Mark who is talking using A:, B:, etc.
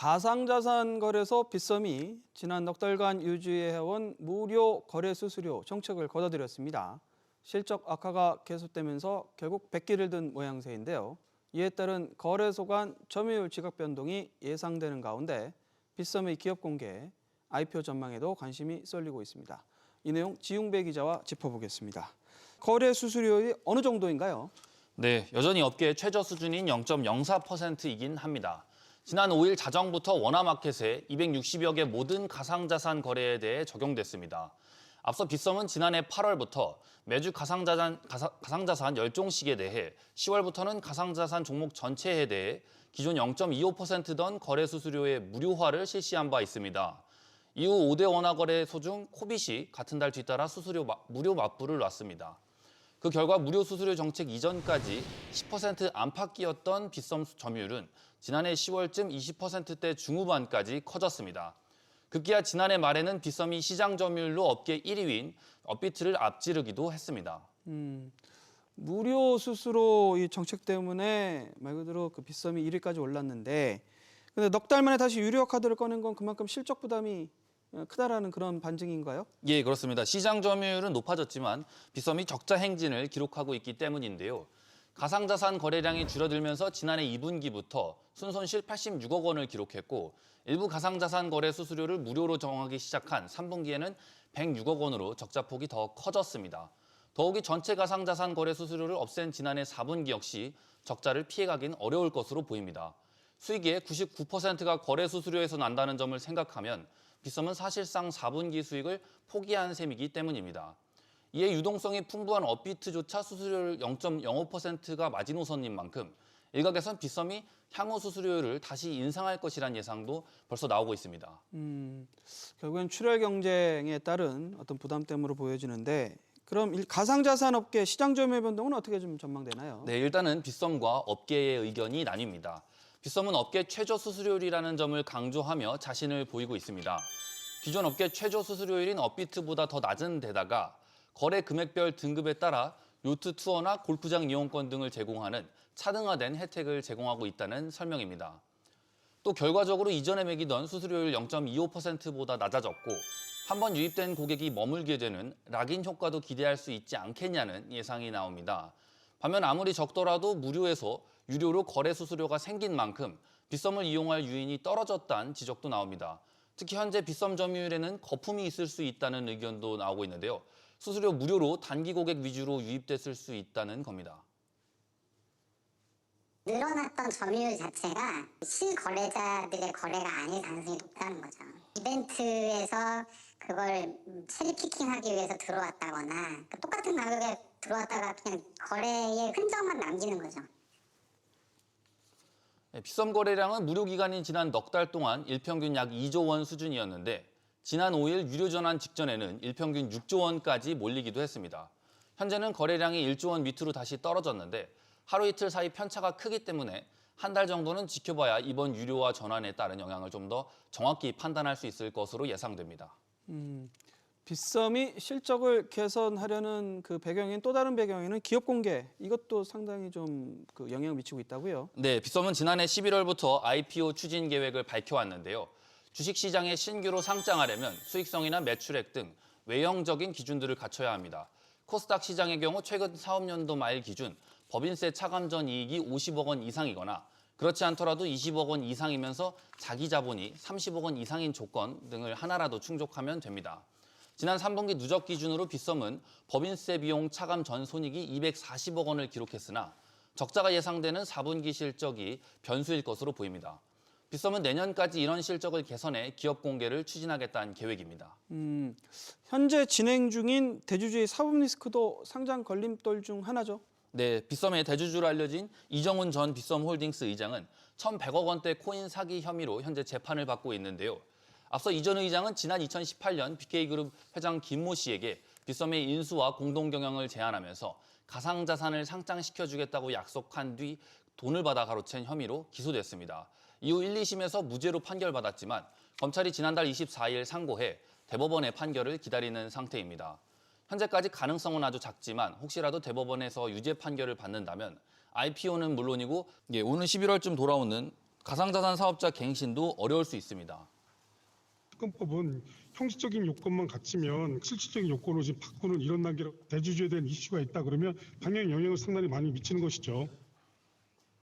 A: 가상자산 거래소 빗썸이 지난 넉 달간 유지해온 무료 거래 수수료 정책을 거둬들였습니다. 실적 악화가 계속되면서 결국 백기를 든 모양새인데요. 이에 따른 거래소 간 점유율 지각 변동이 예상되는 가운데 빗썸의 기업 공개, IPO 전망에도 관심이 쏠리고 있습니다. 이 내용 지웅배 기자와 짚어보겠습니다. 거래 수수료율이 어느 정도인가요?
B: 네, 여전히 업계 최저 수준인 0.04%이긴 합니다. 지난 5일 자정부터 원화마켓에 260여 개 모든 가상자산 거래에 대해 적용됐습니다. 앞서 빗썸은 지난해 8월부터 매주 가상자산 10종씩에 대해 10월부터는 가상자산 종목 전체에 대해 기존 0.25%던 거래 수수료의 무료화를 실시한 바 있습니다. 이후 5대 원화 거래소 중 코빗이 같은 달 뒤따라 수수료 무료 맞불을 놨습니다. 그 결과 무료 수수료 정책 이전까지 10% 안팎이었던 빗썸 점유율은 지난해 10월쯤 20%대 중후반까지 커졌습니다. 급기야 지난해 말에는 빗썸이 시장 점유율로 업계 1위인 업비트를 앞지르기도 했습니다.
A: 무료 수수료 이 정책 때문에 말 그대로 그 빗썸이 1위까지 올랐는데, 근데 넉 달 만에 다시 유료 카드를 꺼낸 건 그만큼 실적 부담이 크다라는 그런 반증인가요?
B: 예, 그렇습니다. 시장 점유율은 높아졌지만 빗썸이 적자 행진을 기록하고 있기 때문인데요. 가상자산 거래량이 줄어들면서 지난해 2분기부터 순손실 86억 원을 기록했고 일부 가상자산 거래 수수료를 무료로 정하기 시작한 3분기에는 106억 원으로 적자폭이 더 커졌습니다. 더욱이 전체 가상자산 거래 수수료를 없앤 지난해 4분기 역시 적자를 피해가긴 어려울 것으로 보입니다. 수익의 99%가 거래 수수료에서 난다는 점을 생각하면 빗썸은 사실상 4분기 수익을 포기한 셈이기 때문입니다. 이에 유동성이 풍부한 업비트조차 수수료율 0.05%가 마지노선인 만큼 일각에선 빗썸이 향후 수수료율을 다시 인상할 것이란 예상도 벌써 나오고 있습니다.
A: 결국엔 출혈 경쟁에 따른 어떤 부담 때문으로 보여지는데, 그럼 가상자산 업계 시장 점유율 변동은 어떻게 좀 전망되나요?
B: 네, 일단은 빗썸과 업계의 의견이 나뉩니다. 빗썸은 업계 최저 수수료율이라는 점을 강조하며 자신을 보이고 있습니다. 기존 업계 최저 수수료율인 업비트보다 더 낮은 데다가 거래 금액별 등급에 따라 요트 투어나 골프장 이용권 등을 제공하는 차등화된 혜택을 제공하고 있다는 설명입니다. 또 결과적으로 이전에 매기던 수수료율 0.25%보다 낮아졌고 한번 유입된 고객이 머물게 되는 락인 효과도 기대할 수 있지 않겠냐는 예상이 나옵니다. 반면 아무리 적더라도 무료에서 유료로 거래 수수료가 생긴 만큼 빗썸을 이용할 유인이 떨어졌다는 지적도 나옵니다. 특히 현재 빗썸 점유율에는 거품이 있을 수 있다는 의견도 나오고 있는데요. 수수료 무료로 단기 고객 위주로 유입됐을 수 있다는 겁니다.
C: 늘어났던 점유율 자체가 실거래자들의 거래가 아닐 가능성이 높다는 거죠. 이벤트에서 그걸 체리피킹하기 위해서 들어왔다거나 똑같은 가격에 들어왔다가 그냥 거래의 흔적만 남기는 거죠.
B: 빗썸 거래량은 무료 기간인 지난 넉 달 동안 일평균 약 2조 원 수준이었는데 지난 5일 유료 전환 직전에는 일평균 6조 원까지 몰리기도 했습니다. 현재는 거래량이 1조 원 밑으로 다시 떨어졌는데 하루 이틀 사이 편차가 크기 때문에 한 달 정도는 지켜봐야 이번 유료화 전환에 따른 영향을 좀 더 정확히 판단할 수 있을 것으로 예상됩니다.
A: 빗썸이 실적을 개선하려는 그 배경인 또 다른 배경에는 기업 공개, 이것도 상당히 좀 그 영향을 미치고 있다고요?
B: 네, 빗썸은 지난해 11월부터 IPO 추진 계획을 밝혀왔는데요. 주식시장에 신규로 상장하려면 수익성이나 매출액 등 외형적인 기준들을 갖춰야 합니다. 코스닥 시장의 경우 최근 사업연도 말 기준 법인세 차감 전 이익이 50억 원 이상이거나 그렇지 않더라도 20억 원 이상이면서 자기 자본이 30억 원 이상인 조건 등을 하나라도 충족하면 됩니다. 지난 3분기 누적 기준으로 빗썸은 법인세 비용 차감 전 손익이 240억 원을 기록했으나 적자가 예상되는 4분기 실적이 변수일 것으로 보입니다. 빗썸은 내년까지 이런 실적을 개선해 기업 공개를 추진하겠다는 계획입니다.
A: 현재 진행 중인 대주주의 사법 리스크도 상장 걸림돌 중 하나죠?
B: 네, 빗썸의 대주주로 알려진 이정훈 전 빗썸홀딩스 의장은 1,100억 원대 코인 사기 혐의로 현재 재판을 받고 있는데요. 앞서 이 전 의장은 지난 2018년 BK그룹 회장 김모 씨에게 빗썸의 인수와 공동 경영을 제안하면서 가상자산을 상장시켜주겠다고 약속한 뒤 돈을 받아 가로챈 혐의로 기소됐습니다. 이후 1, 2심에서 무죄로 판결받았지만 검찰이 지난달 24일 상고해 대법원의 판결을 기다리는 상태입니다. 현재까지 가능성은 아주 작지만 혹시라도 대법원에서 유죄 판결을 받는다면 IPO는 물론이고 오는 11월쯤 돌아오는 가상자산 사업자 갱신도 어려울 수 있습니다.
D: 특검법은 형식적인 요건만 갖추면 실질적인 요건으로 지금 바꾸는 이런 단계로 대주주에 대한 이슈가 있다 그러면 당연히 영향을 상당히 많이 미치는 것이죠.